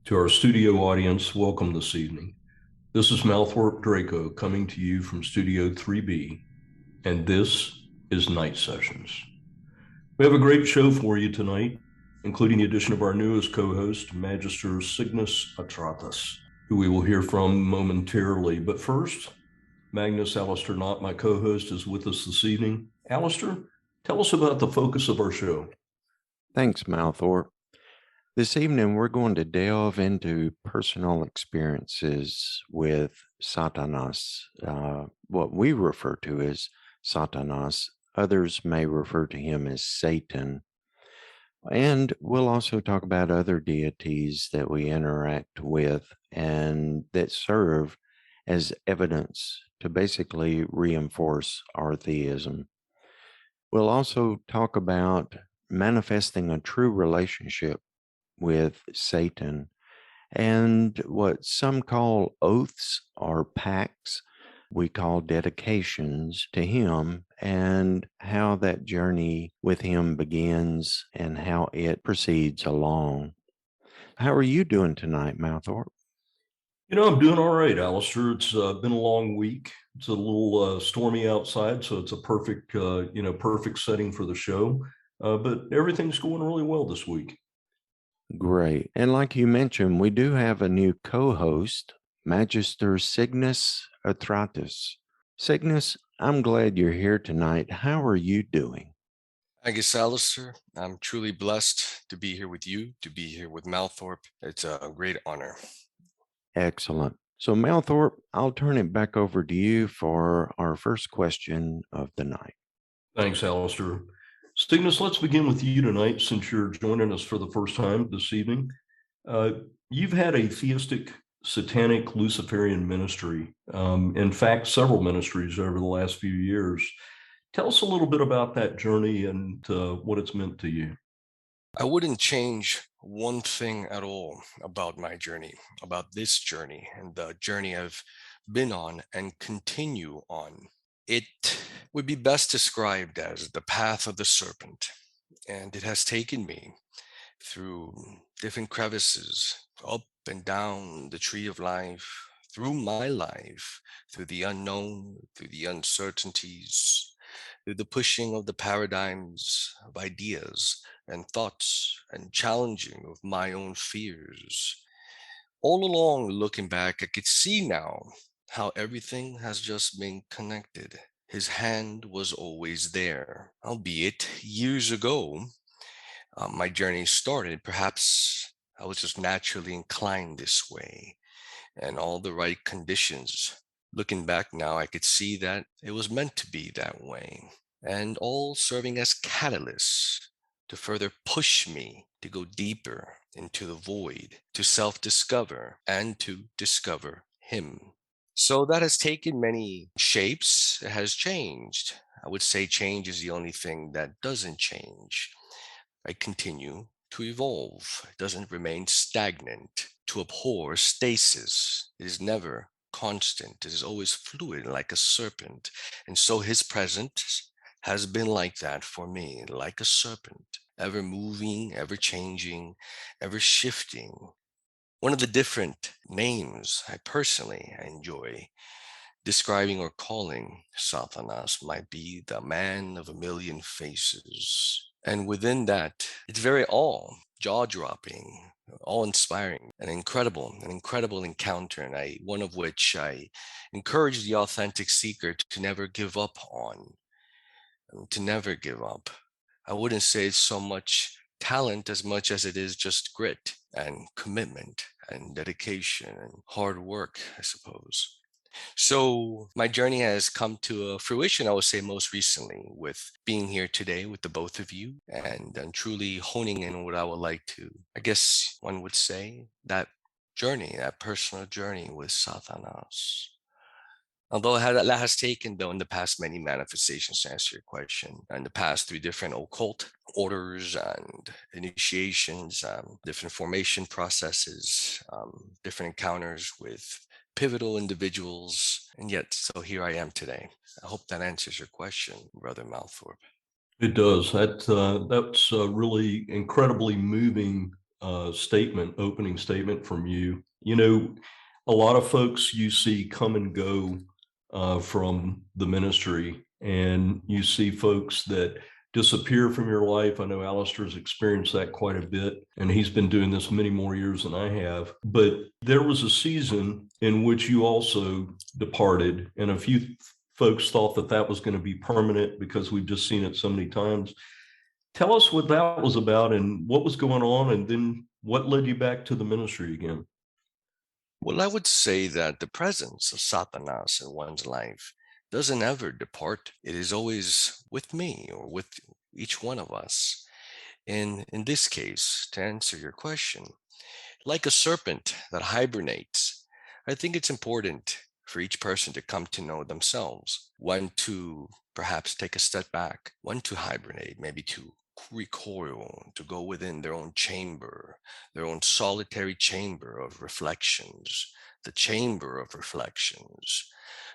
To our studio audience, welcome this evening. This is Malthorpe Drako coming to you from Studio 3B, and this is Night Sessions. We have a great show for you tonight, including the addition of our newest co-host, Magister Cygnus Atratus, who we will hear from momentarily. But first, Magnus Aleister Nacht, my co-host, is with us this evening. Aleister, tell us about the focus of our show. Thanks, Malthorpe. This evening, we're going to delve into personal experiences with Satanas, what we refer to as Satanas. Others may refer to him as Satan. And we'll also talk about other deities that we interact with and that serve as evidence to basically reinforce our theism. We'll also talk about manifesting a true relationship with Satan and what some call oaths or pacts, we call dedications to him, and how that journey with him begins and how it proceeds along. How are you doing tonight, Malthorpe? I'm doing all right, Aleister. It's been a long week. It's a little stormy outside, so it's a perfect setting for the show. But everything's going really well this week. Great. And like you mentioned, we do have a new co-host, Magister Cygnus Atratus. Cygnus, I'm glad you're here tonight. How are you doing? Thank you, Aleister. I'm truly blessed to be here with you, to be here with Malthorpe. It's a great honor. Excellent. So, Malthorpe, I'll turn it back over to you for our first question of the night. Thanks, Aleister. Cygnus, let's begin with you tonight since you're joining us for the first time this evening. You've had a theistic, satanic, Luciferian ministry. In fact, several ministries over the last few years. Tell us a little bit about that journey and what it's meant to you. I wouldn't change one thing at all about my journey, about this journey, and the journey I've been on and continue on. It would be best described as the path of the serpent, and it has taken me through different crevices, up and down the tree of life, through my life, through the unknown, through the uncertainties, through the pushing of the paradigms of ideas and thoughts and challenging of my own fears. All along, looking back, I could see now how everything has just been connected. His hand was always there, albeit years ago. My journey started. Perhaps I was just naturally inclined this way and all the right conditions. Looking back now, I could see that it was meant to be that way, and all serving as catalysts to further push me to go deeper into the void, to self-discover and to discover him. So that has taken many shapes. It has changed. I would say change is the only thing that doesn't change. I continue to evolve. It doesn't remain stagnant. To abhor stasis. It is never constant. It is always fluid like a serpent. And so his presence has been like that for me, like a serpent, ever moving, ever changing, ever shifting. One of the different names I personally enjoy describing or calling Sathanas might be the man of a million faces. And within that, it's very jaw-dropping, awe-inspiring, an incredible encounter, and one of which I encourage the authentic seeker to never give up on, to never give up. I wouldn't say it's so much talent as much as it is just grit and commitment and dedication and hard work, I suppose. So my journey has come to fruition, I would say, most recently with being here today with the both of you and truly honing in what I would like to, I guess one would say, that journey, that personal journey with Sathanas. Although that has taken, though, in the past many manifestations, to answer your question, in the past through different occult orders and initiations, different formation processes, different encounters with pivotal individuals, and yet, so here I am today. I hope that answers your question, Brother Malthorpe. It does. That's really incredibly moving opening statement from you. You know, a lot of folks you see come and go from the ministry, and you see folks that disappear from your life. I know Aleister's experienced that quite a bit, and he's been doing this many more years than I have. But there was a season in which you also departed, and a few folks thought that that was going to be permanent because we've just seen it so many times. Tell us what that was about and what was going on, and then what led you back to the ministry again. Well, I would say that the presence of Satanas in one's life doesn't ever depart. It is always with me or with each one of us. And in this case, to answer your question, like a serpent that hibernates, I think it's important for each person to come to know themselves, when to perhaps take a step back, when to hibernate, maybe to recoil, to go within their own chamber, their own solitary chamber of reflections, the chamber of reflections.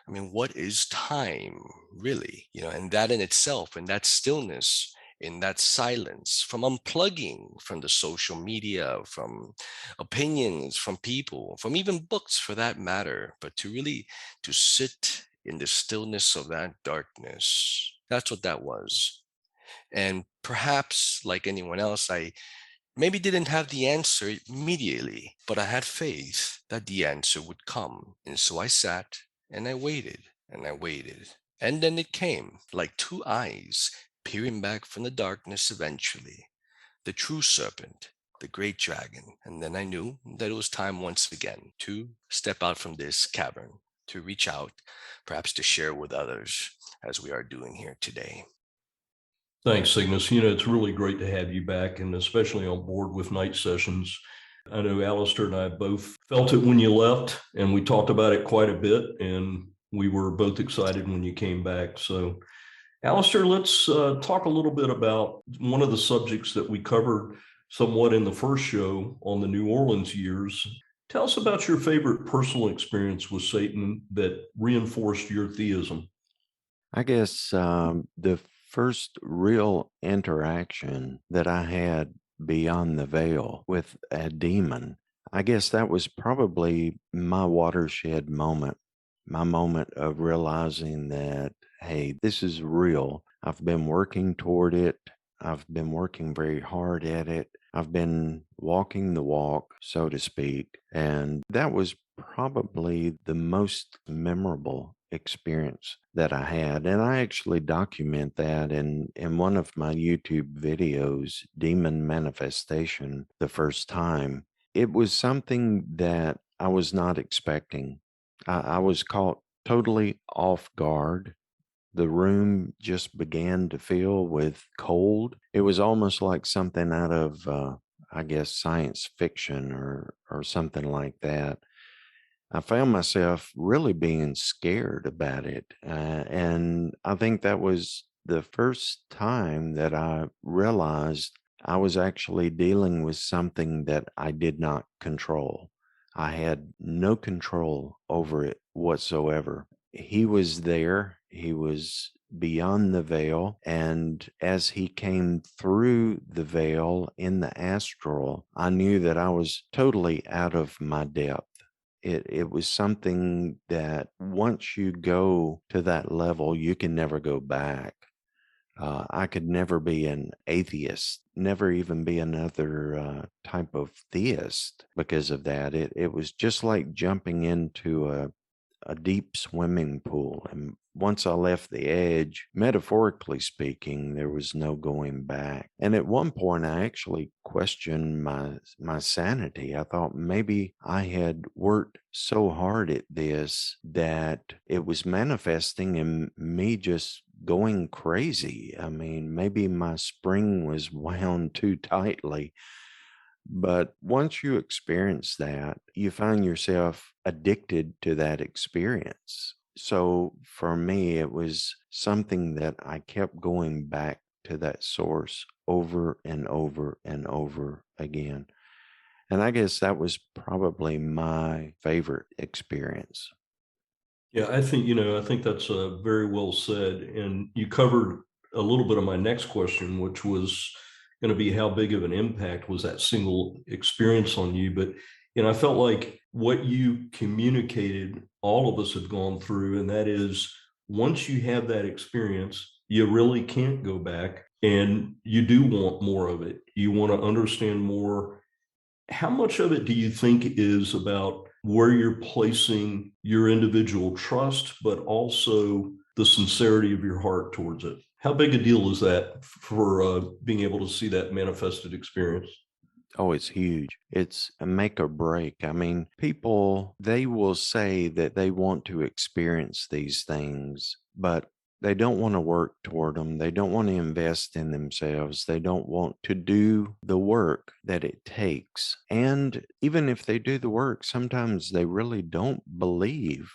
I mean, what is time really? And that in itself, and that stillness, in that silence, from unplugging from the social media, from opinions, from people, from even books for that matter, but to sit in the stillness of that darkness. That's what that was. And perhaps like anyone else, I maybe didn't have the answer immediately, but I had faith that the answer would come. And so I sat and I waited and I waited. And then it came like two eyes peering back from the darkness eventually. The true serpent, the great dragon. And then I knew that it was time once again to step out from this cavern, to reach out, perhaps to share with others as we are doing here today. Thanks, Cygnus. You know, it's really great to have you back, and especially on board with night sessions. I know Aleister and I both felt it when you left, and we talked about it quite a bit, and we were both excited when you came back. So, Aleister, let's talk a little bit about one of the subjects that we covered somewhat in the first show on the New Orleans years. Tell us about your favorite personal experience with Satan that reinforced your theism. I guess the first real interaction that I had beyond the veil with a demon, I guess that was probably my watershed moment, my moment of realizing that, hey, this is real. I've been working toward it. I've been working very hard at it. I've been walking the walk, so to speak. And that was probably the most memorable experience that I had. And I actually document that in one of my YouTube videos, Demon Manifestation, the first time. It was something that I was not expecting. I was caught totally off guard. The room just began to fill with cold. It was almost like something out of, I guess, science fiction or something like that. I found myself really being scared about it. And I think that was the first time that I realized I was actually dealing with something that I did not control. I had no control over it whatsoever. He was there, he was beyond the veil. And as he came through the veil in the astral, I knew that I was totally out of my depth. It was something that once you go to that level, you can never go back. I could never be an atheist, never even be another type of theist because of that. It was just like jumping into a deep swimming pool. And once I left the edge, metaphorically speaking, there was no going back. And at one point, I actually questioned my sanity. I thought maybe I had worked so hard at this that it was manifesting in me just going crazy. I mean, maybe my spring was wound too tightly. But once you experience that, you find yourself addicted to that experience. So for me, it was something that I kept going back to that source over and over and over again. And I guess that was probably my favorite experience. Yeah, I think that's very well said. And you covered a little bit of my next question, which was going to be how big of an impact was that single experience on you. But, I felt like what you communicated, all of us have gone through, and that is once you have that experience, you really can't go back, and you do want more of it. You want to understand more. How much of it do you think is about where you're placing your individual trust, but also the sincerity of your heart towards it? How big a deal is that for being able to see that manifested experience? Oh, it's huge. It's a make or break. I mean, people, they will say that they want to experience these things, but they don't want to work toward them. They don't want to invest in themselves. They don't want to do the work that it takes. And even if they do the work, sometimes they really don't believe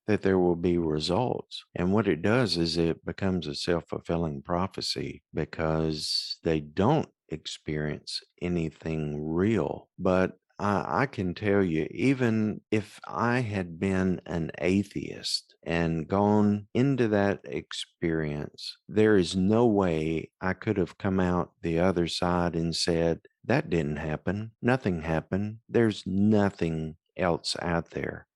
that there will be results. And what it does is it becomes a self-fulfilling prophecy because they don't experience anything real. But I can tell you, even if I had been an atheist and gone into that experience, there is no way I could have come out the other side and said, that didn't happen. Nothing happened. There's nothing else out there.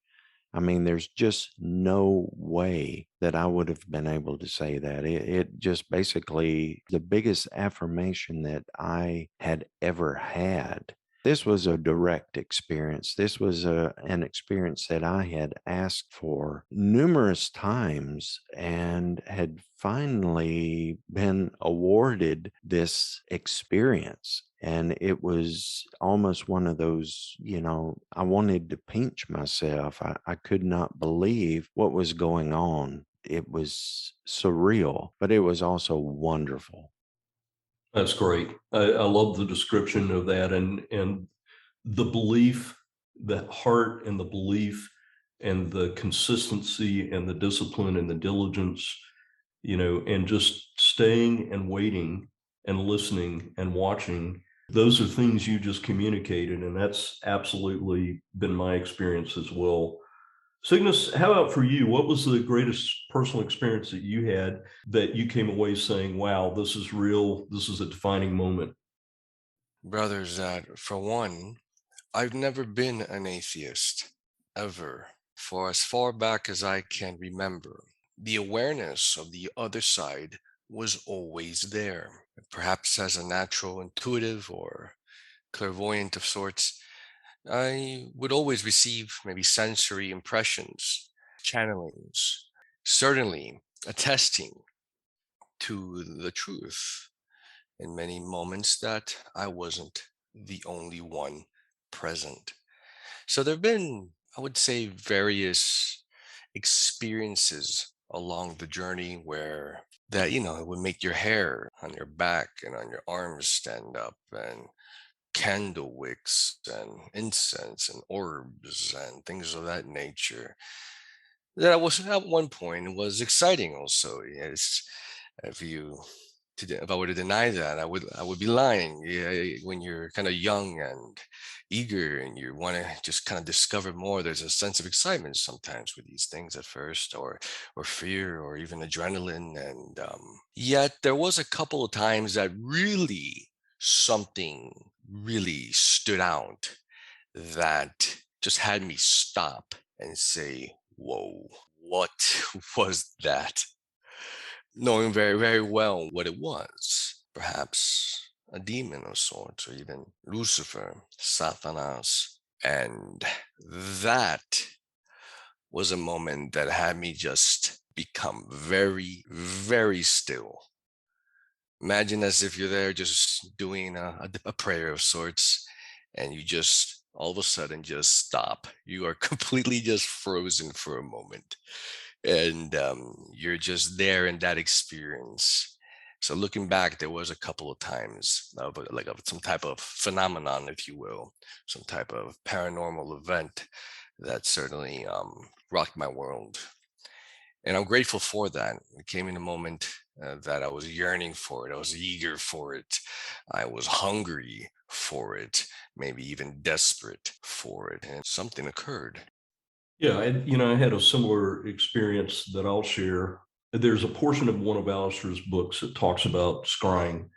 I mean, there's just no way that I would have been able to say that. It just basically the biggest affirmation that I had ever had. This was a direct experience. This was an experience that I had asked for numerous times and had finally been awarded this experience. And it was almost one of those, I wanted to pinch myself. I could not believe what was going on. It was surreal, but it was also wonderful. That's great. I love the description of that, and the belief, the heart and the belief and the consistency and the discipline and the diligence, and just staying and waiting and listening and watching. Those are things you just communicated, and that's absolutely been my experience as well. Cygnus, how about for you? What was the greatest personal experience that you had that you came away saying, wow, this is real, this is a defining moment? Brothers, that for one, I've never been an atheist, ever. For as far back as I can remember, the awareness of the other side was always there. Perhaps as a natural intuitive or clairvoyant of sorts, I would always receive maybe sensory impressions, channelings, certainly attesting to the truth in many moments that I wasn't the only one present. So there have been, I would say, various experiences along the journey where that, it would make your hair on your back and on your arms stand up, and candle wicks and incense and orbs and things of that nature. That was at one point was exciting also. Yes, if you if I were to deny that, I would be lying. Yeah, when you're kind of young and eager and you want to just kind of discover more, there's a sense of excitement sometimes with these things at first, or fear, or even adrenaline. And yet there was a couple of times that really something really stood out that just had me stop and say, "Whoa, what was that?" Knowing very, very well what it was. Perhaps a demon of sorts, or even Lucifer, Sathanas. And that was a moment that had me just become very, very still. Imagine as if you're there just doing a prayer of sorts, and you just all of a sudden just stop. You are completely just frozen for a moment, and you're just there in that experience. So looking back, there was a couple of times of of some type of phenomenon, if you will, some type of paranormal event that certainly rocked my world. And I'm grateful for that. It came in a moment that I was yearning for it. I was eager for it. I was hungry for it, maybe even desperate for it. And something occurred. Yeah, I had a similar experience that I'll share. There's a portion of one of Aleister's books that talks about scrying,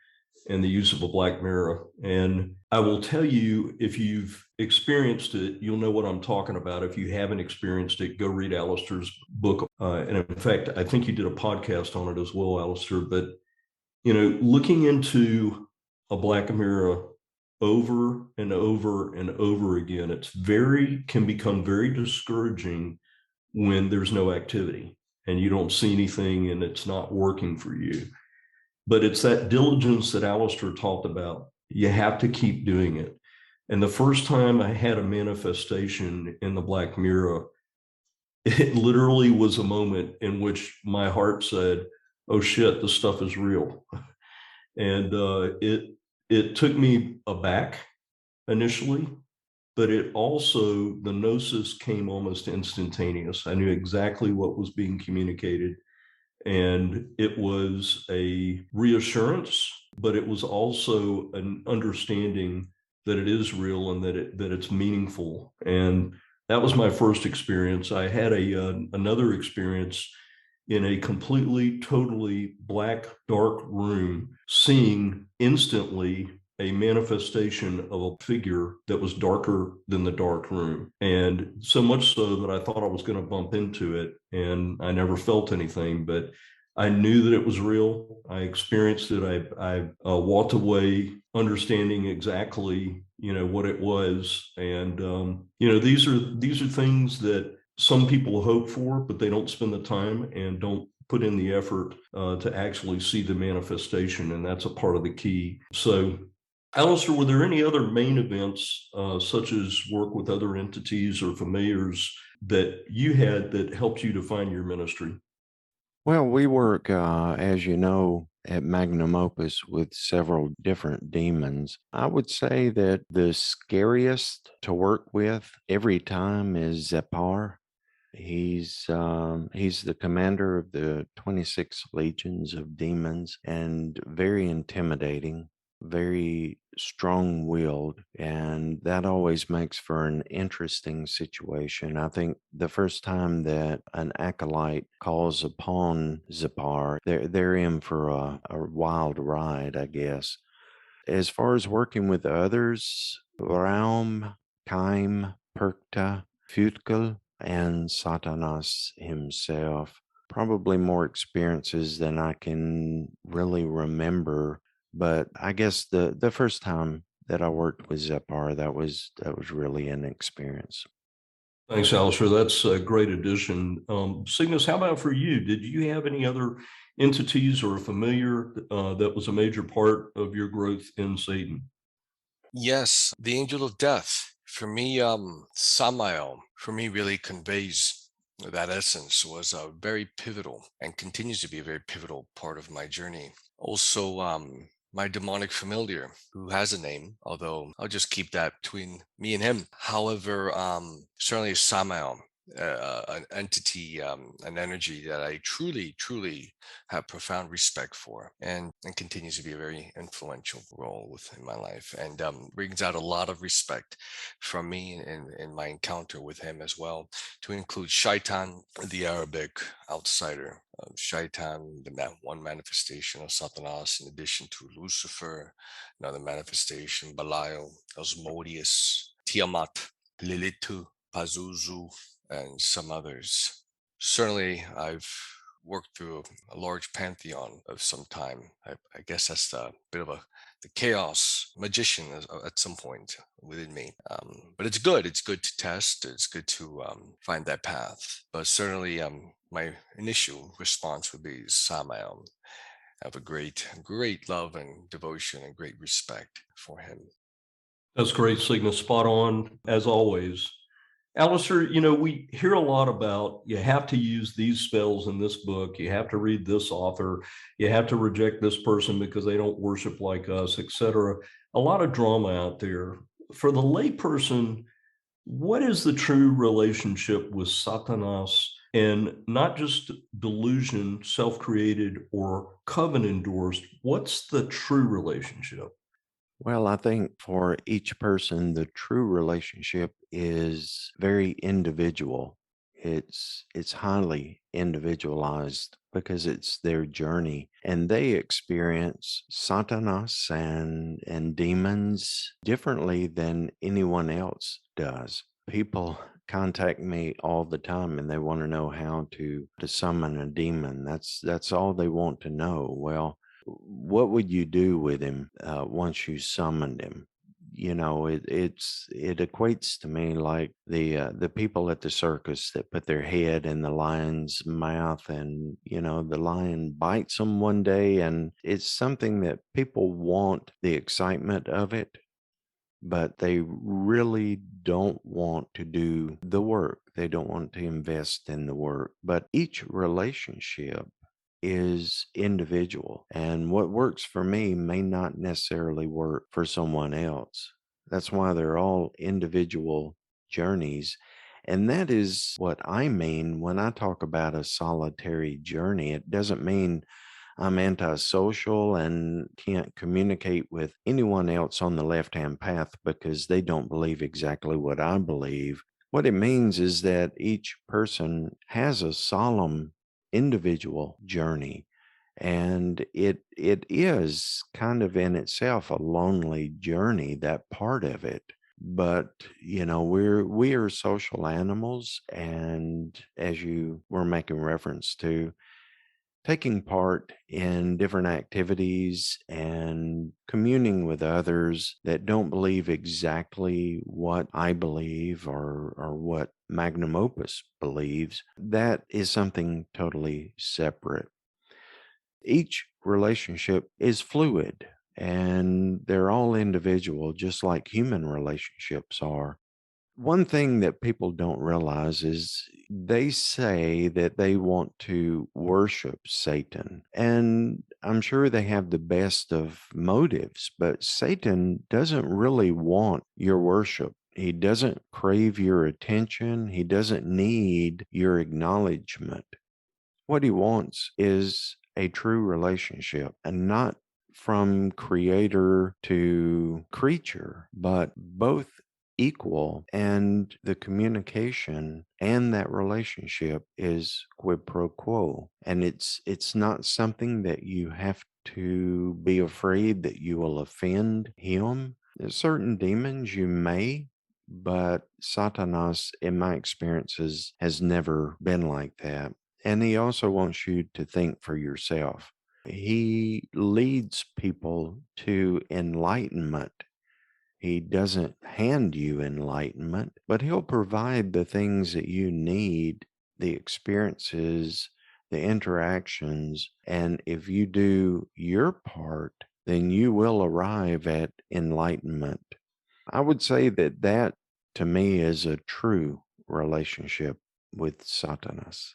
and the use of a black mirror. And I will tell you, if you've experienced it, you'll know what I'm talking about. If you haven't experienced it, go read Aleister's book. And in fact, I think you did a podcast on it as well, Aleister. But, looking into a black mirror over and over and over again, can become very discouraging when there's no activity and you don't see anything and it's not working for you. But it's that diligence that Aleister talked about. You have to keep doing it. And the first time I had a manifestation in the black mirror, it literally was a moment in which my heart said, oh shit, this stuff is real. And it took me aback initially, but the gnosis came almost instantaneous. I knew exactly what was being communicated. And it was a reassurance, but it was also an understanding that it is real and that it's meaningful. And that was my first experience. I had another experience in a completely, totally black, dark room, seeing instantly a manifestation of a figure that was darker than the dark room. And so much so that I thought I was going to bump into it, and I never felt anything, but I knew that it was real. I experienced it. I walked away understanding exactly, what it was. And, these are things that some people hope for, but they don't spend the time and don't put in the effort to actually see the manifestation. And that's a part of the key. So, Aleister, were there any other main events, such as work with other entities or familiars, that you had that helped you define your ministry? Well, we work, as you know, at Magnum Opus with several different demons. I would say that the scariest to work with every time is Zepar. He's the commander of the 26 legions of demons and very intimidating, very strong-willed, and that always makes for an interesting situation. I think the first time that an acolyte calls upon Zepar, they're in for a wild ride, I guess. As far as working with others, Raum, Kaim, Perkta, Futkel, and Satanas himself. Probably more experiences than I can really remember. But I guess the first time that I worked with Zepar, that was really an experience. Thanks, Aleister. That's a great addition. Cygnus, how about for you? Did you have any other entities or a familiar that was a major part of your growth in Satan? Yes, the angel of death. For me, Samael, for me, really conveys that essence, was a very pivotal and continues to be a very pivotal part of my journey. Also, my demonic familiar, who has a name, although I'll just keep that between me and him. However, certainly Samael, an entity, an energy that I truly, truly have profound respect for, and continues to be a very influential role within my life, and brings out a lot of respect from me in my encounter with him as well, to include Shaitan, the Arabic outsider. Shaitan, that one manifestation of Satanas, in addition to Lucifer, another manifestation, Belial, Asmodeus, Tiamat, Lilitu, Pazuzu, and some others. Certainly, I've worked through a large pantheon of some time. I guess that's the bit of the chaos magician at some point within me. But it's good. It's good to test. It's good to find that path. But certainly, my initial response would be Samael. I have a great, great love and devotion and great respect for him. That's great, Cygnus. Spot on, as always. Aleister, we hear a lot about you have to use these spells in this book, you have to read this author, you have to reject this person because they don't worship like us, etc. A lot of drama out there. For the layperson, what is the true relationship with Satanas, and not just delusion, self-created or coven endorsed? What's the true relationship? Well, I think for each person, the true relationship is very individual. It's highly individualized, because it's their journey, and they experience Satanas and demons differently than anyone else does. People contact me all the time and they want to know how to summon a demon. That's all they want to know. Well, what would you do with him once you summoned him? It equates to me like the people at the circus that put their head in the lion's mouth, and the lion bites them one day, and it's something that people want the excitement of it, but they really don't want to do the work. They don't want to invest in the work. But each relationship is individual, and what works for me may not necessarily work for someone else. That's why they're all individual journeys. And that is what I mean when I talk about a solitary journey. It doesn't mean I'm antisocial and can't communicate with anyone else on the left hand path because they don't believe exactly what I believe. What it means is that each person has a solemn individual journey. And it is kind of in itself a lonely journey, that part of it. But we are social animals, and as you were making reference to, taking part in different activities and communing with others that don't believe exactly what I believe or what Magnum Opus believes, that is something totally separate. Each relationship is fluid and they're all individual, just like human relationships are. One thing that people don't realize is they say that they want to worship Satan. And I'm sure they have the best of motives, but Satan doesn't really want your worship. He doesn't crave your attention. He doesn't need your acknowledgement. What he wants is a true relationship, and not from creator to creature, but both equal, and the communication and that relationship is quid pro quo, and it's not something that you have to be afraid that you will offend him. There's certain demons you may, but Satanas, in my experiences, has never been like that. And he also wants you to think for yourself. He leads people to enlightenment. He doesn't hand you enlightenment, but he'll provide the things that you need, the experiences, the interactions. And if you do your part, then you will arrive at enlightenment. I would say that to me is a true relationship with Satanas.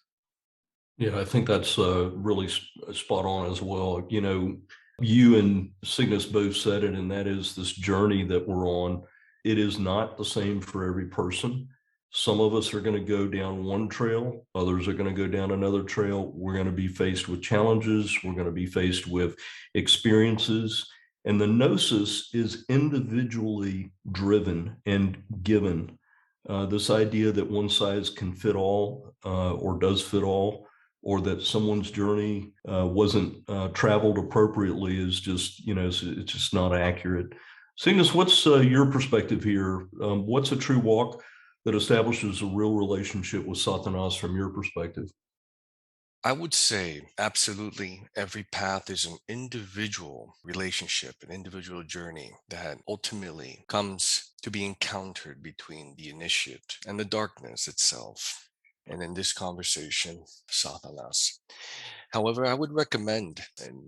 Yeah, I think that's really spot on as well. You and Cygnus both said it, and that is this journey that we're on. It is not the same for every person. Some of us are going to go down one trail, others are going to go down another trail. We're going to be faced with challenges, we're going to be faced with experiences. And the gnosis is individually driven and given. This idea that one size can fit all or does fit all, or that someone's journey wasn't traveled appropriately is just, it's just not accurate. Cygnus, what's your perspective here? What's a true walk that establishes a real relationship with Satanas from your perspective? I would say absolutely every path is an individual relationship, an individual journey that ultimately comes to be encountered between the initiate and the darkness itself. And in this conversation, Sathanas. However, I would recommend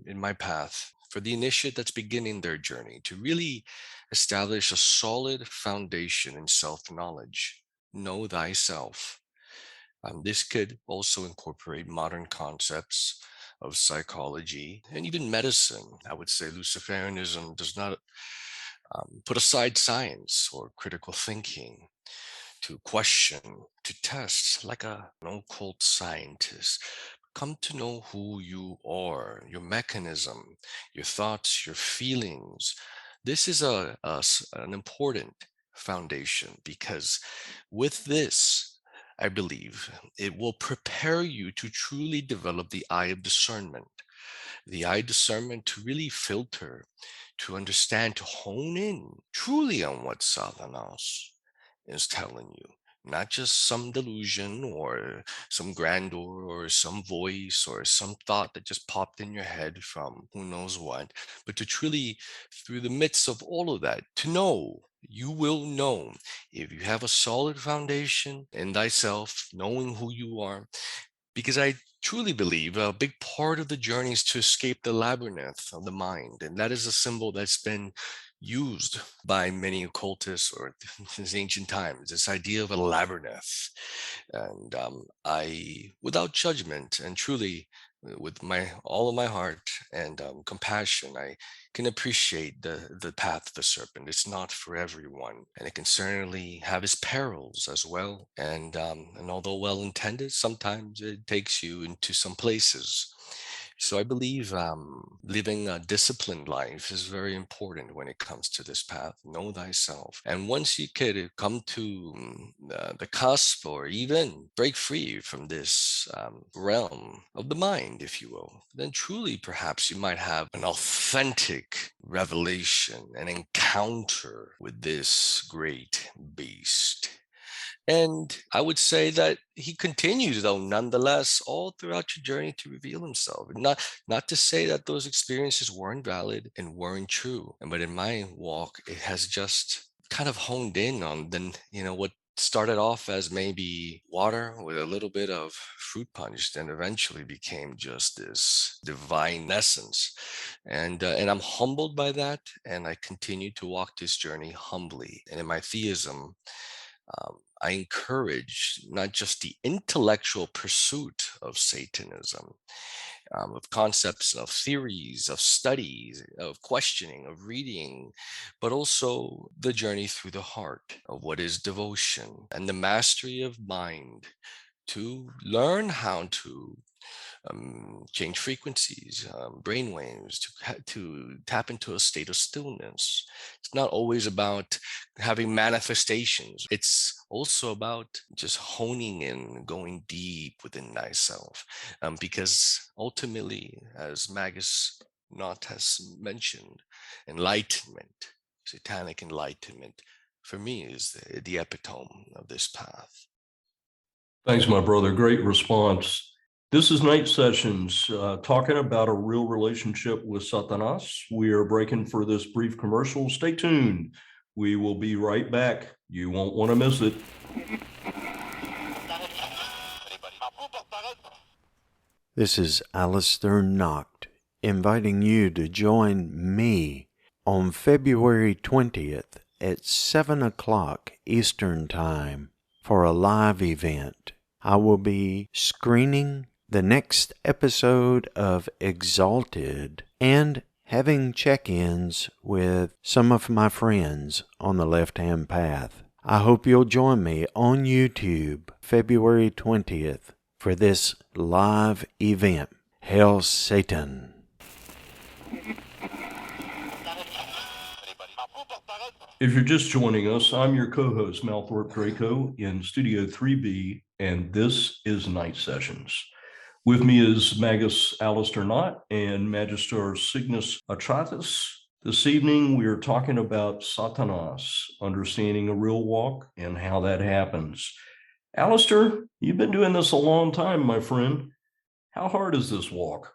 in my path for the initiate that's beginning their journey to really establish a solid foundation in self-knowledge. Know thyself. This could also incorporate modern concepts of psychology and even medicine. I would say Luciferianism does not put aside science or critical thinking to question, to test, like an occult scientist. Come to know who you are, your mechanism, your thoughts, your feelings. This is an important foundation, because with this, I believe it will prepare you to truly develop the eye of discernment. The eye discernment to really filter, to understand, to hone in truly on what Sathanas is telling you. Not just some delusion or some grandeur or some voice or some thought that just popped in your head from who knows what, but to truly, through the midst of all of that, to know, you will know if you have a solid foundation in thyself, knowing who you are, because I truly believe a big part of the journey is to escape the labyrinth of the mind. And that is a symbol that's been used by many occultists or since ancient times, this idea of a labyrinth. And I, without judgment and truly with my all of my heart and compassion, I can appreciate the path of the serpent. It's not for everyone, and it can certainly have its perils as well. And although well intended, sometimes it takes you into some places. So I believe living a disciplined life is very important when it comes to this path. Know thyself, and once you could come to the cusp, or even break free from this realm of the mind, if you will, then truly perhaps you might have an authentic revelation, an encounter with this great beast. And I would say that he continues, though, nonetheless, all throughout your journey to reveal himself. Not to say that those experiences weren't valid and weren't true, but in my walk, it has just kind of honed in on what started off as maybe water with a little bit of fruit punch, then eventually became just this divine essence. And I'm humbled by that, and I continue to walk this journey humbly. And in my theism, I encourage not just the intellectual pursuit of Satanism, of concepts, of theories, of studies, of questioning, of reading, but also the journey through the heart of what is devotion and the mastery of mind to learn how to change frequencies, brain waves, to tap into a state of stillness. It's not always about having manifestations. It's also about just honing in, going deep within thyself. Because ultimately, as Magus Knott has mentioned, enlightenment, satanic enlightenment, for me is the epitome of this path. Thanks, my brother. Great response. This is Night Sessions, talking about a real relationship with Satanas. We are breaking for this brief commercial. Stay tuned. We will be right back. You won't want to miss it. This is Aleister Nacht, inviting you to join me on February 20th at 7 o'clock Eastern Time for a live event. I will be screening the next episode of Exalted and having check-ins with some of my friends on the left-hand path. I hope you'll join me on YouTube February 20th for this live event. Hail Satan! If you're just joining us, I'm your co-host, Malthorpe Drako, in Studio 3B, and this is Night Sessions. With me is Magus Aleister Nacht and Magister Cygnus Atratus. This evening, we are talking about Satanas, understanding a real walk and how that happens. Aleister, you've been doing this a long time, my friend. How hard is this walk?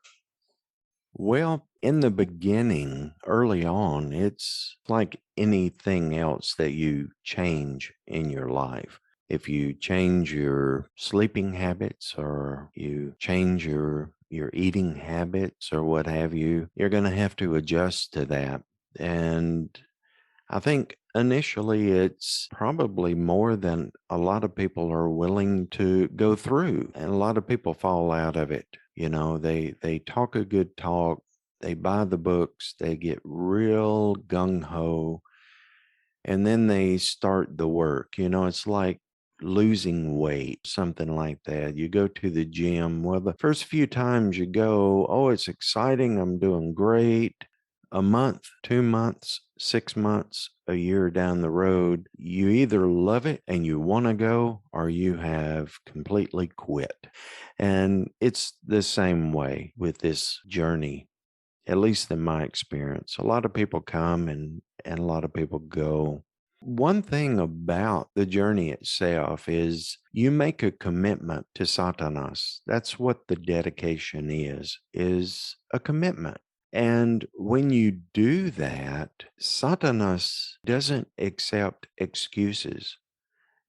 Well, in the beginning, early on, it's like anything else that you change in your life. If you change your sleeping habits or you change your eating habits or what have you, you're going to have to adjust to that. And I think initially it's probably more than a lot of people are willing to go through. And a lot of people fall out of it. You know, they talk a good talk, they buy the books, they get real gung-ho, and then they start the work. You know, it's like losing weight, something like that. You go to the gym. Well, the first few times you go, oh, it's exciting, I'm doing great. a month, 2 months, 6 months, a year down the road, you either love it and you want to go, or you have completely quit. And it's the same way with this journey, at least in my experience. A lot of people come and a lot of people go. One thing about the journey itself is you make a commitment to Satanas. That's what the dedication is a commitment. And when you do that, Satanas doesn't accept excuses.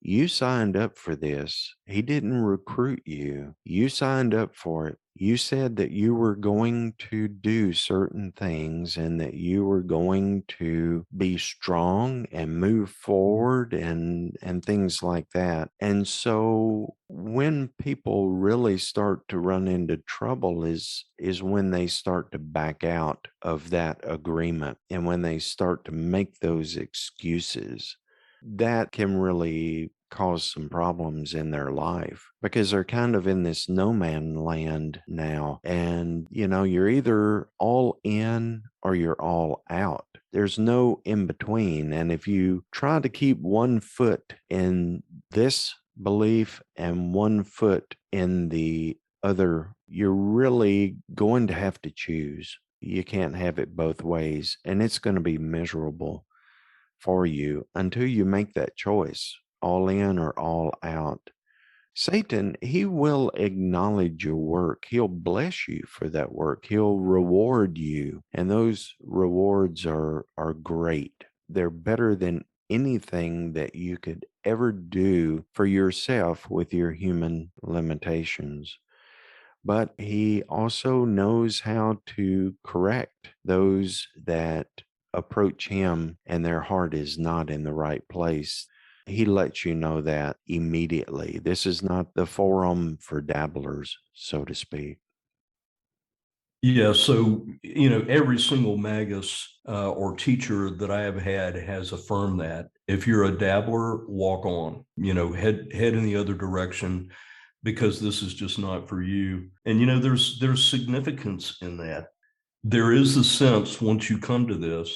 You signed up for this. He didn't recruit you. You signed up for it. You said that you were going to do certain things and that you were going to be strong and move forward and things like that. And so when people really start to run into trouble is when they start to back out of that agreement and when they start to make those excuses. That can really cause some problems in their life because they're kind of in this no man land now. And, you're either all in or you're all out. There's no in between. And if you try to keep one foot in this belief and one foot in the other, you're really going to have to choose. You can't have it both ways, and it's going to be miserable for you until you make that choice, all in or all out. Satan, he will acknowledge your work. He'll bless you for that work. He'll reward you. And those rewards are great. They're better than anything that you could ever do for yourself with your human limitations. But he also knows how to correct those that approach him and their heart is not in the right place. He lets you know that immediately. This is not the forum for dabblers, so to speak. Yeah, so every single magus or teacher that I have had has affirmed that if you're a dabbler, walk on. Head in the other direction, because this is just not for you. And there's significance in that. There is the sense once you come to this,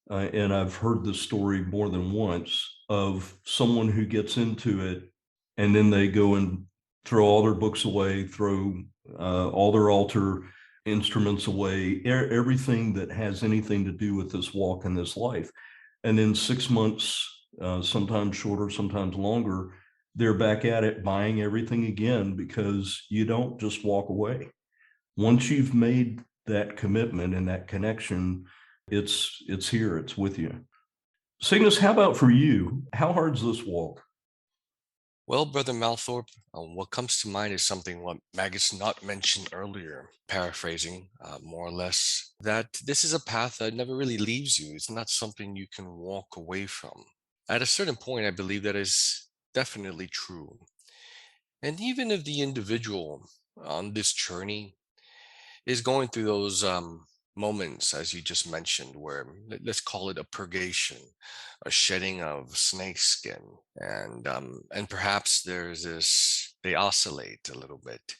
and I've heard this story more than once, of someone who gets into it and then they go and throw all their books away, throw all their altar instruments away, everything that has anything to do with this walk in this life. And then 6 months, sometimes shorter, sometimes longer, they're back at it, buying everything again, because you don't just walk away. Once you've made that commitment and that connection, it's here, it's with you. Cygnus, how about for you? How hard is this walk? Well, Brother Malthorpe, what comes to mind is something what Magus not mentioned earlier, paraphrasing more or less, that this is a path that never really leaves you. It's not something you can walk away from. At a certain point, I believe that is definitely true. And even if the individual on this journey is going through those moments, as you just mentioned, where let's call it a purgation, a shedding of snake skin, and perhaps there's this, they oscillate a little bit.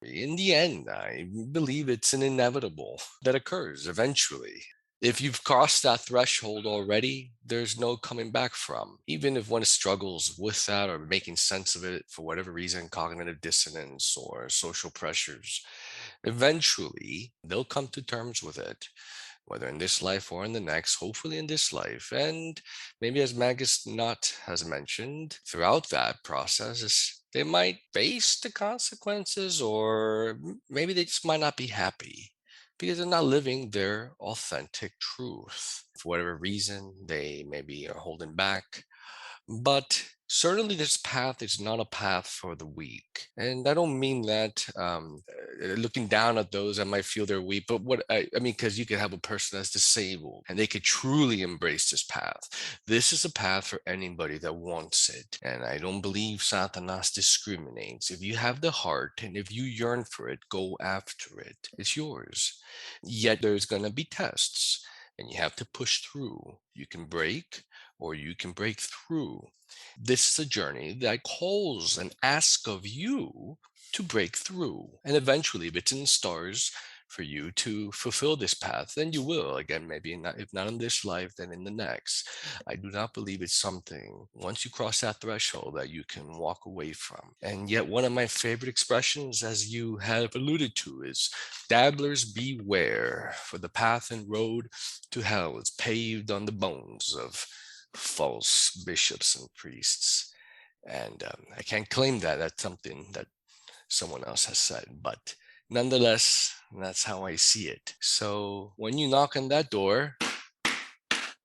In the end, I believe it's an inevitable that occurs eventually. If you've crossed that threshold already, there's no coming back from. Even if one struggles with that or making sense of it for whatever reason, cognitive dissonance or social pressures, eventually they'll come to terms with it, whether in this life or in the next, hopefully in this life. And maybe, as Magus Not has mentioned, throughout that process, they might face the consequences, or maybe they just might not be happy because they're not living their authentic truth. For whatever reason, they maybe are holding back. But certainly, this path is not a path for the weak. And I don't mean that looking down at those that might feel they're weak, but what I mean, because you could have a person that's disabled and they could truly embrace this path. This is a path for anybody that wants it. And I don't believe Satanas discriminates. If you have the heart and if you yearn for it, go after it. It's yours. Yet there's going to be tests and you have to push through. You can break or you can break through. This is a journey that calls and asks of you to break through. And eventually, if it's in the stars, for you to fulfill this path, then you will. Again, maybe not, if not in this life, then in the next. I do not believe it's something, once you cross that threshold, that you can walk away from. And yet, one of my favorite expressions, as you have alluded to, is dabblers beware, for the path and road to hell is paved on the bones of false bishops and priests. And I can't claim that. That's something that someone else has said, but nonetheless, that's how I see it. So when you knock on that door,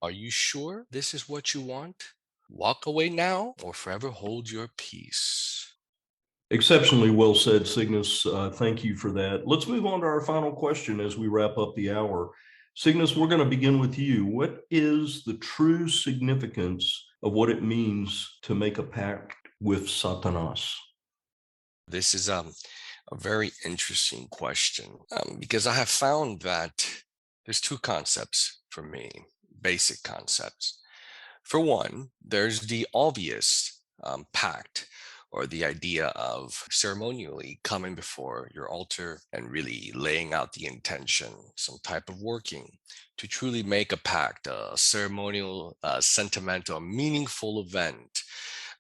are you sure this is what you want? Walk away now or forever hold your peace. Exceptionally well said, Cygnus. Thank you for that. Let's move on to our final question as we wrap up the hour. Cygnus, we're going to begin with you. What is the true significance of what it means to make a pact with Satanas? This is a very interesting question because I have found that there's two concepts for me, basic concepts. For one, there's the obvious pact, or the idea of ceremonially coming before your altar and really laying out the intention, some type of working to truly make a pact, a ceremonial, sentimental, meaningful event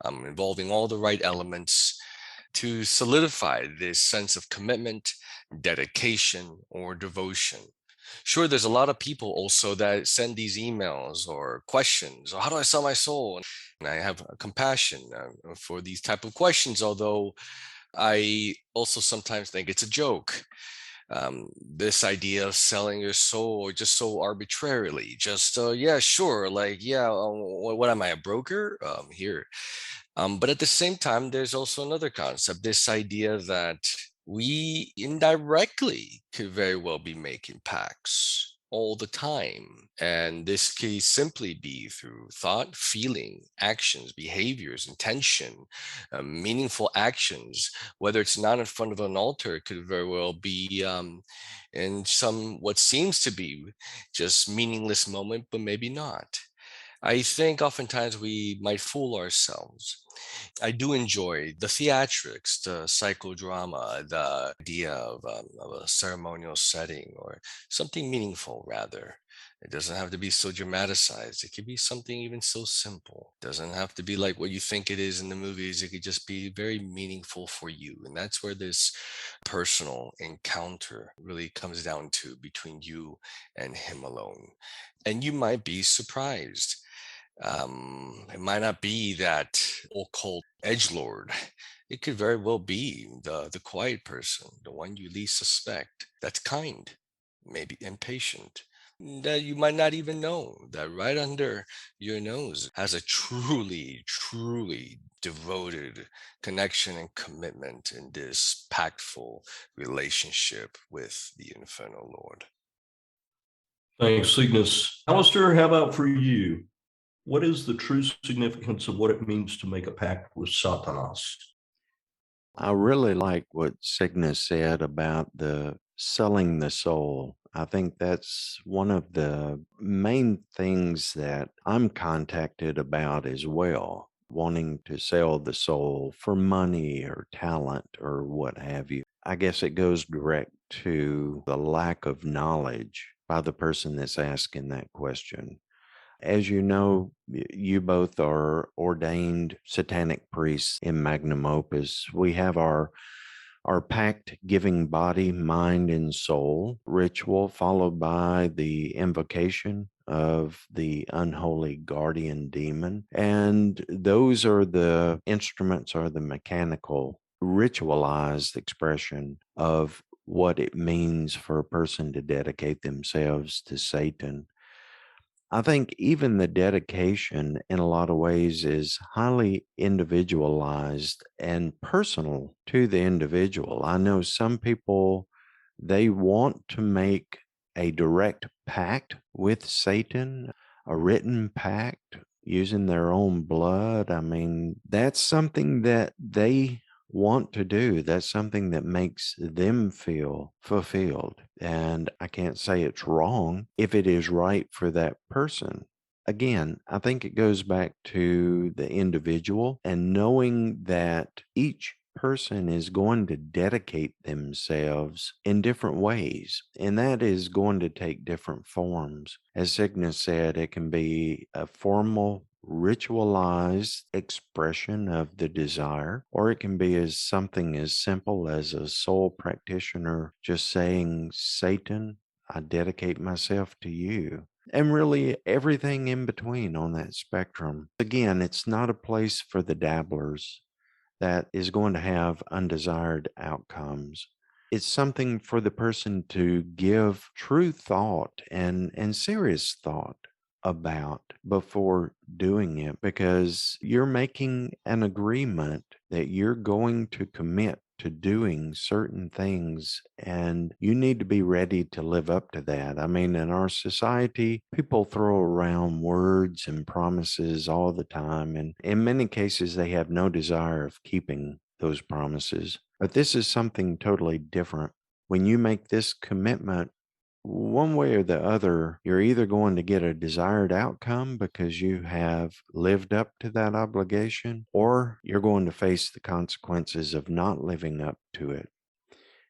involving all the right elements to solidify this sense of commitment, dedication, or devotion. Sure, there's a lot of people also that send these emails or questions, or how do I sell my soul? And I have compassion for these type of questions, although I also sometimes think it's a joke. This idea of selling your soul just so arbitrarily, just yeah, sure, like yeah, what am I, a broker here? But at the same time, there's also another concept, this idea that we indirectly could very well be making pacts all the time. And this can simply be through thought, feeling, actions, behaviors, intention, meaningful actions. Whether it's not in front of an altar, it could very well be in some what seems to be just meaningless moment, but maybe not. I think oftentimes we might fool ourselves. I do enjoy the theatrics, the psychodrama, the idea of a ceremonial setting or something meaningful, rather. It doesn't have to be so dramatized. It could be something even so simple. It doesn't have to be like what you think it is in the movies. It could just be very meaningful for you. And that's where this personal encounter really comes down to, between you and him alone. And you might be surprised. It might not be that occult edgelord. It could very well be the quiet person, the one you least suspect, that's kind, maybe impatient, that you might not even know, that right under your nose has a truly, truly devoted connection and commitment in this pactful relationship with the Infernal Lord. Thanks, Cygnus. Aleister, how about for you? What is the true significance of what it means to make a pact with Satanas? I really like what Cygnus said about the selling the soul. I think that's one of the main things that I'm contacted about as well, wanting to sell the soul for money or talent or what have you. I guess it goes direct to the lack of knowledge by the person that's asking that question. As you know, you both are ordained satanic priests in Magnum Opus. We have our pact giving body, mind, and soul ritual, followed by the invocation of the unholy guardian demon. And those are the instruments, or the mechanical, ritualized expression of what it means for a person to dedicate themselves to Satan. I think even the dedication in a lot of ways is highly individualized and personal to the individual. I know some people, they want to make a direct pact with Satan, a written pact using their own blood. I mean, that's something that they want to do. That's something that makes them feel fulfilled. And I can't say it's wrong if it is right for that person. Again, I think it goes back to the individual and knowing that each person is going to dedicate themselves in different ways, and that is going to take different forms. As Cygnus said, it can be a formal, ritualized expression of the desire, or it can be as something as simple as a soul practitioner just saying, Satan, I dedicate myself to you. And really everything in between on that spectrum. Again, it's not a place for the dabblers that is going to have undesired outcomes. It's something for the person to give true thought and serious thought about before doing it, because you're making an agreement that you're going to commit to doing certain things, and you need to be ready to live up to that. I mean, in our society, people throw around words and promises all the time, and in many cases, they have no desire of keeping those promises. But this is something totally different. When you make this commitment, one way or the other, you're either going to get a desired outcome because you have lived up to that obligation, or you're going to face the consequences of not living up to it.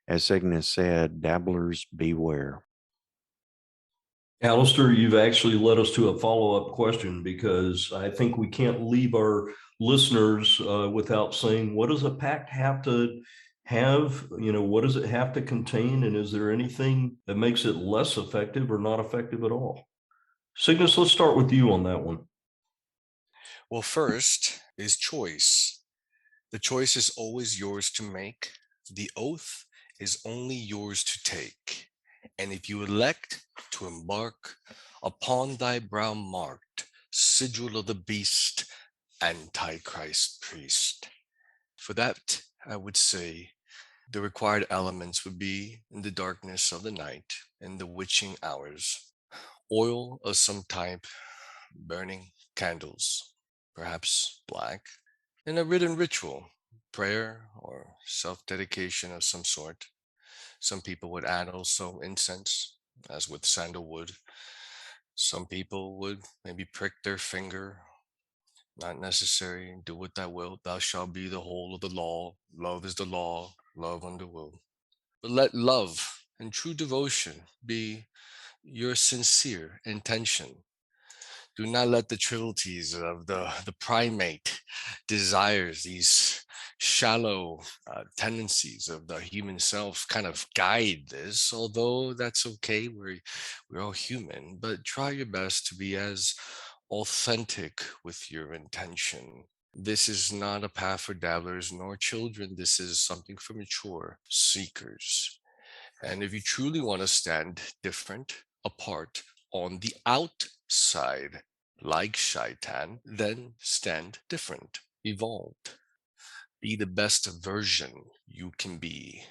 As Cygnus said, dabblers beware. Aleister, you've actually led us to a follow-up question, because I think we can't leave our listeners without saying, what does a pact have to have? What does it have to contain? And is there anything that makes it less effective or not effective at all? Cygnus, let's start with you on that one. Well, first is choice. The choice is always yours to make. The oath is only yours to take. And if you elect to embark upon thy brow marked sigil of the beast, Antichrist priest. For that, I would say the required elements would be in the darkness of the night, in the witching hours, oil of some type, burning candles, perhaps black, and a written ritual, prayer or self-dedication of some sort. Some people would add also incense, as with sandalwood. Some people would maybe prick their finger. Not necessary. Do what thou wilt. Thou shalt be the whole of the law. Love is the law. Love under will. But let love and true devotion be your sincere intention. Do not let the trivialities of the primate desires, these shallow tendencies of the human self kind of guide this, although that's okay. We're all human, but try your best to be as authentic with your intention. This is not a path for dabblers nor children. This is something for mature seekers. And if you truly want to stand different, apart, on the outside, like Shaitan, then stand different, evolved. Be the best version you can be.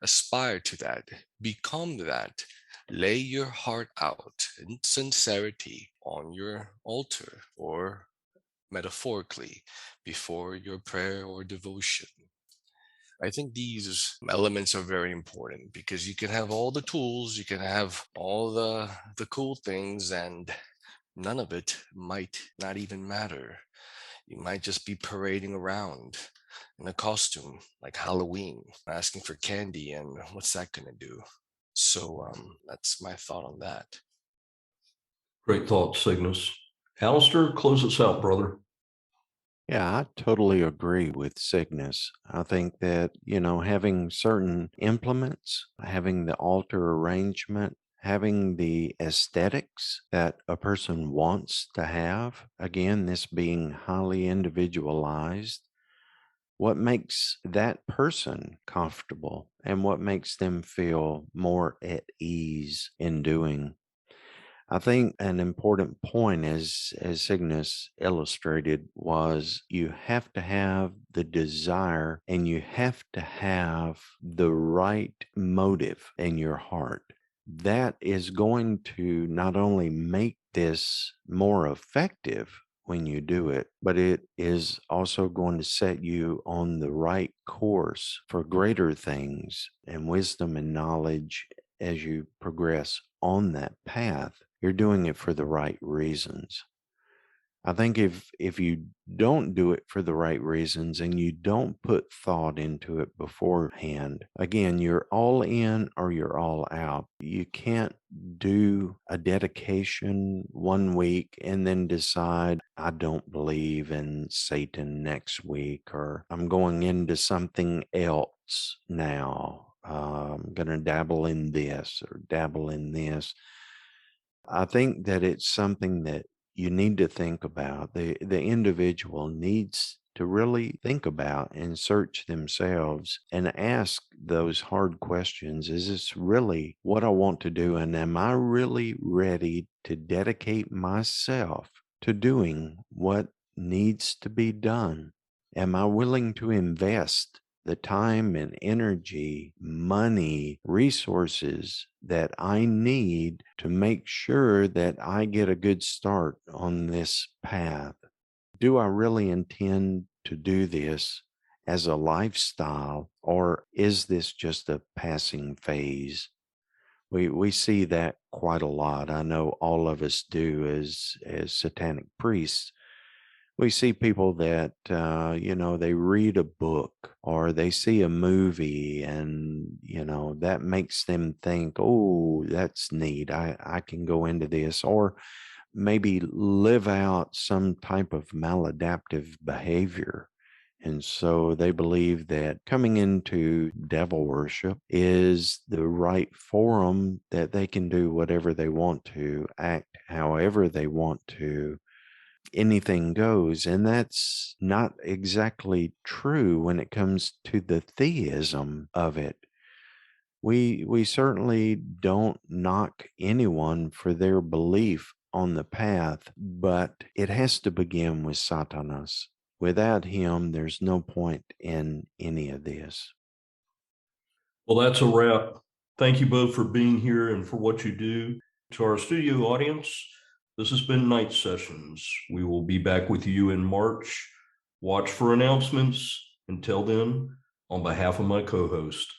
Aspire to that, become that. Lay your heart out in sincerity on your altar, or metaphorically, before your prayer or devotion. I think these elements are very important, because you can have all the tools, you can have all the cool things, and none of it might not even matter. You might just be parading around in a costume like Halloween, asking for candy, and what's that going to do? So that's my thought on that. Great thought, Cygnus. Aleister, close us out, brother. Yeah, I totally agree with Cygnus. I think that, having certain implements, having the altar arrangement, having the aesthetics that a person wants to have, again, this being highly individualized, what makes that person comfortable and what makes them feel more at ease in doing. I think an important point, as Cygnus illustrated, was you have to have the desire and you have to have the right motive in your heart. That is going to not only make this more effective when you do it, but it is also going to set you on the right course for greater things and wisdom and knowledge as you progress on that path. You're doing it for the right reasons. I think if you don't do it for the right reasons and you don't put thought into it beforehand, again, you're all in or you're all out. You can't do a dedication one week and then decide, I don't believe in Satan next week, or I'm going into something else now. I'm going to dabble in this or dabble in this. I think that it's something that you need to think about. The individual needs to really think about and search themselves and ask those hard questions. Is this really what I want to do? And am I really ready to dedicate myself to doing what needs to be done? Am I willing to invest the time and energy, money, resources that I need to make sure that I get a good start on this path? Do I really intend to do this as a lifestyle, or is this just a passing phase? We see that quite a lot. I know all of us do as satanic priests. We see people that, they read a book or they see a movie and, that makes them think, oh, that's neat. I can go into this, or maybe live out some type of maladaptive behavior. And so they believe that coming into devil worship is the right forum that they can do whatever they want to, act however they want to, anything goes. And that's not exactly true when it comes to the theism of it. We certainly don't knock anyone for their belief on the path, but it has to begin with Satanas. Without him, there's no point in any of this. Well, that's a wrap. Thank you both for being here and for what you do. To our studio audience, this has been Night Sessions. We will be back with you in March. Watch for announcements. Until then, on behalf of my co-host,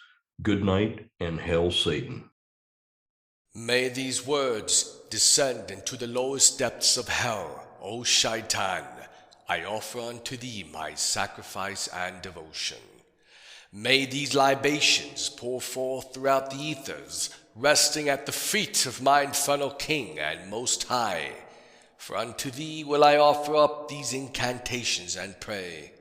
good night and hail Satan. May these words descend into the lowest depths of hell, O Shaitan. I offer unto thee my sacrifice and devotion. May these libations pour forth throughout the ethers, resting at the feet of my infernal King and Most High. For unto thee will I offer up these incantations and pray.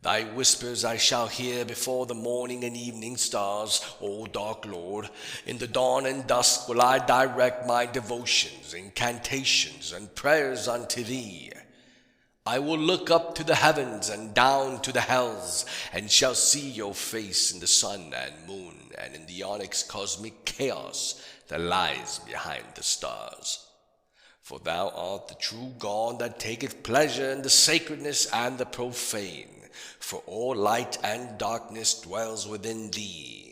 Thy whispers I shall hear before the morning and evening stars, O dark Lord. In the dawn and dusk will I direct my devotions, incantations, and prayers unto thee. I will look up to the heavens and down to the hells, and shall see your face in the sun and moon, and in the onyx cosmic chaos that lies behind the stars. For thou art the true God that taketh pleasure in the sacredness and the profane, for all light and darkness dwells within thee.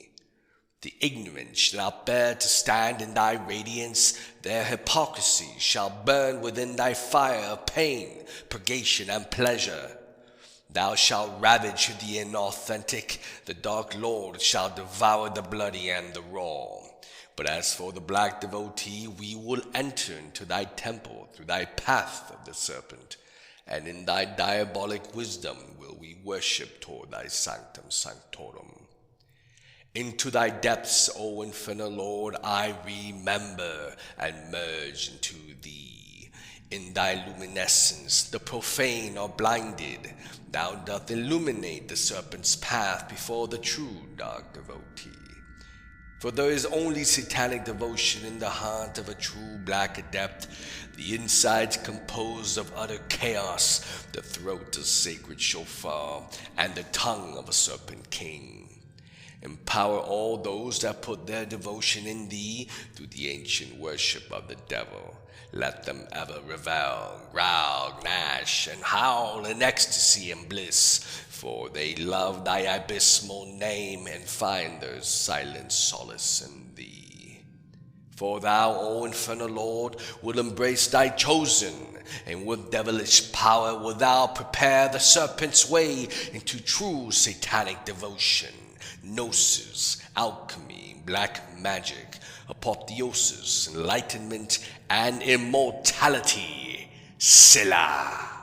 The ignorant shall not bear to stand in thy radiance, their hypocrisy shall burn within thy fire of pain, purgation, and pleasure. Thou shalt ravage the inauthentic, the dark Lord shall devour the bloody and the raw. But as for the black devotee, we will enter into thy temple through thy path of the serpent, and in thy diabolic wisdom will we worship toward thy sanctum sanctorum. Into thy depths, O infernal Lord, I remember and merge into thee. In thy luminescence the profane are blinded. Thou doth illuminate the serpent's path before the true dark devotee. For there is only satanic devotion in the heart of a true black adept, the insides composed of utter chaos, the throat a sacred shofar, and the tongue of a serpent king. Empower all those that put their devotion in thee through the ancient worship of the devil. Let them ever revel, growl, gnash, and howl in ecstasy and bliss, for they love thy abysmal name and find their silent solace in thee. For thou, O infernal Lord, wilt embrace thy chosen, and with devilish power wilt thou prepare the serpent's way into true satanic devotion. Gnosis, alchemy, black magic, apotheosis, enlightenment, and immortality. Selah.